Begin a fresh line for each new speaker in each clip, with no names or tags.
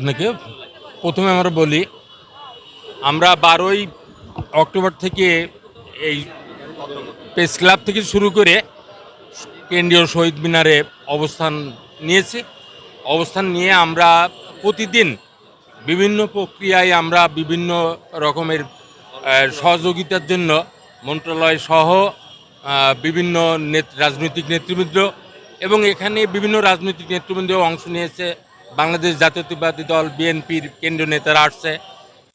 আপনাকে প্রথমে আমরা বলি, আমরা 12ই অক্টোবর থেকে এই প্রেস ক্লাব থেকে শুরু করে কেন্দ্রীয় শহীদ মিনারে অবস্থান নিয়েছি। অবস্থান নিয়ে আমরা প্রতিদিন বিভিন্ন প্রক্রিয়ায় আমরা বিভিন্ন রকমের সহযোগিতার জন্য মন্ত্রণালয় সহ বিভিন্ন রাজনৈতিক নেতৃবৃন্দ এবং এখানে বিভিন্ন রাজনৈতিক নেতৃবৃন্দ অংশ নিয়েছে। বাংলাদেশ জাতীয়তাবাদী দল বিএনপির কেন্দ্রীয় নেতারা আসছে,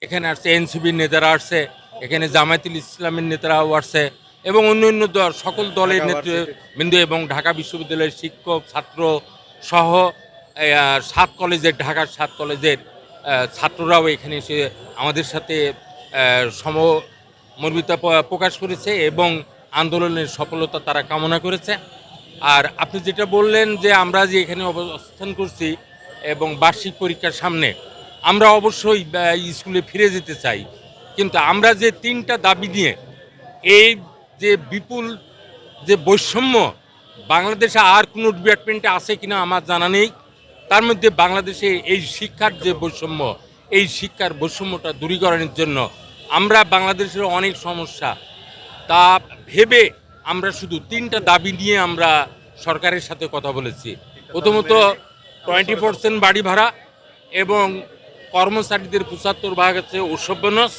এখানে আসছে এনসিপির নেতারা আসছে, এখানে জামায়াতুল ইসলামের নেতারাও আসছে এবং অন্য দল সকল দলের নেতৃবৃন্দ এবং ঢাকা বিশ্ববিদ্যালয়ের শিক্ষক ছাত্র সহ 7 কলেজের ঢাকার 7 কলেজের ছাত্ররাও এখানে এসে আমাদের সাথে সমমর্মিতা প্রকাশ করেছে এবং আন্দোলনের সফলতা তারা কামনা করেছে। আর আপনি যেটা বললেন যে আমরা যে এখানে অবস্থান করছি এবং বার্ষিক পরীক্ষার সামনে আমরা অবশ্যই স্কুলে ফিরে যেতে চাই, কিন্তু আমরা যে 3টা দাবি নিয়ে এই যে বিপুল যে বৈষম্য বাংলাদেশে আর কোনো ডিপার্টমেন্টে আছে কিনা আমার জানা নেই, তার মধ্যে বাংলাদেশে এই শিক্ষার যে বৈষম্য, এই শিক্ষার বৈষম্যটা দূরীকরণের জন্য আমরা বাংলাদেশের অনেক সমস্যা তা ভেবে আমরা শুধু 3টা দাবি নিয়ে আমরা সরকারের সাথে কথা বলেছি। প্রথমত 20% বাড়ি ভাড়া এবং কর্মচারীদের 75% আছে উৎসব বোনাস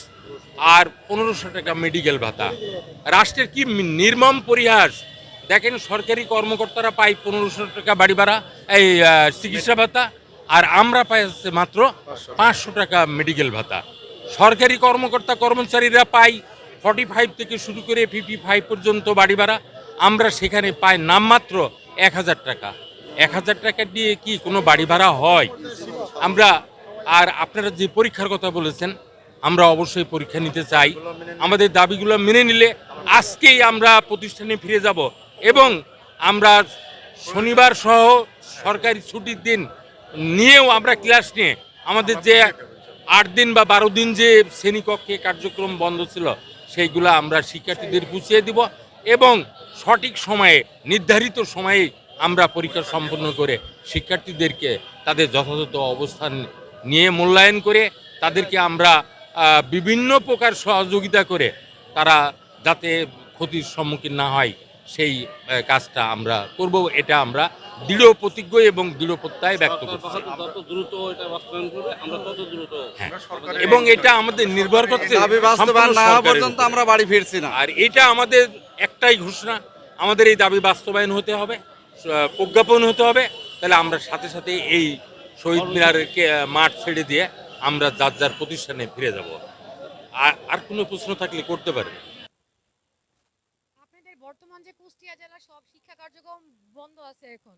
আর 1500 টাকা মেডিকেল ভাতা। রাষ্ট্রের কি নির্মম পরিহাস দেখেন, সরকারি কর্মকর্তারা পায় 1500 টাকা বাড়ি ভাড়া এই চিকিৎসা ভাতা, আর আমরা পাই মাত্র 500 টাকা মেডিকেল ভাতা। সরকারি কর্মকর্তা কর্মচারীরা পাই 45 থেকে শুরু করে 55 পর্যন্ত বাড়ি ভাড়া, আমরা সেখানে পাই নামমাত্র 1000 টাকা। 1000 টাকা দিয়ে কি কোনো বাড়ি ভাড়া হয়? আমরা আর আপনারা যে পরীক্ষার কথা বলেছেন, আমরা অবশ্যই পরীক্ষা নিতে চাই। আমাদের দাবিগুলো মেনে নিলে আজকেই আমরা প্রতিষ্ঠানে ফিরে যাব এবং আমরা শনিবার সহ সরকারি ছুটির দিন নিয়েও আমরা ক্লাস নিয়ে আমাদের যে 8 দিন বা 12 দিন যে শ্রেণীকক্ষে কার্যক্রম বন্ধ ছিল সেইগুলো আমরা শিক্ষার্থীদের বুঝিয়ে দিব এবং সঠিক সময়ে নির্ধারিত সময়ে আমরা পরীক্ষা সম্পন্ন করে শিক্ষার্থীদেরকে তাদের যথাযথ অবস্থান নিয়ে মূল্যায়ন করে তাদেরকে আমরা বিভিন্ন প্রকার সহযোগিতা করে তারা যাতে ক্ষতির সম্মুখীন না হয় সেই কাজটা আমরা করব। এটা আমরা দৃঢ় প্রতিজ্ঞ এবং দৃঢ় প্রত্যয় ব্যক্ত করছি। হ্যাঁ, এবং এটা আমাদের নির্ভর করছে
পর্যন্ত আমরা বাড়ি ফিরছি না।
আর এটা আমাদের একটাই ঘোষণা, আমাদের এই দাবি বাস্তবায়ন হতে হবে, প্রজ্ঞাপন হতে হবে, তাহলে আমরা সাথে সাথে এই শহীদ মিনারকে মাঠ ছেড়ে দিয়ে আমরা যার যার প্রতিষ্ঠানে ফিরে যাব। আর কোনো প্রশ্ন থাকলে করতে পারে।
আপনাদের বর্তমান যে কুষ্টিয়া জেলার সব শিক্ষা কার্যক্রম বন্ধ আছে এখন,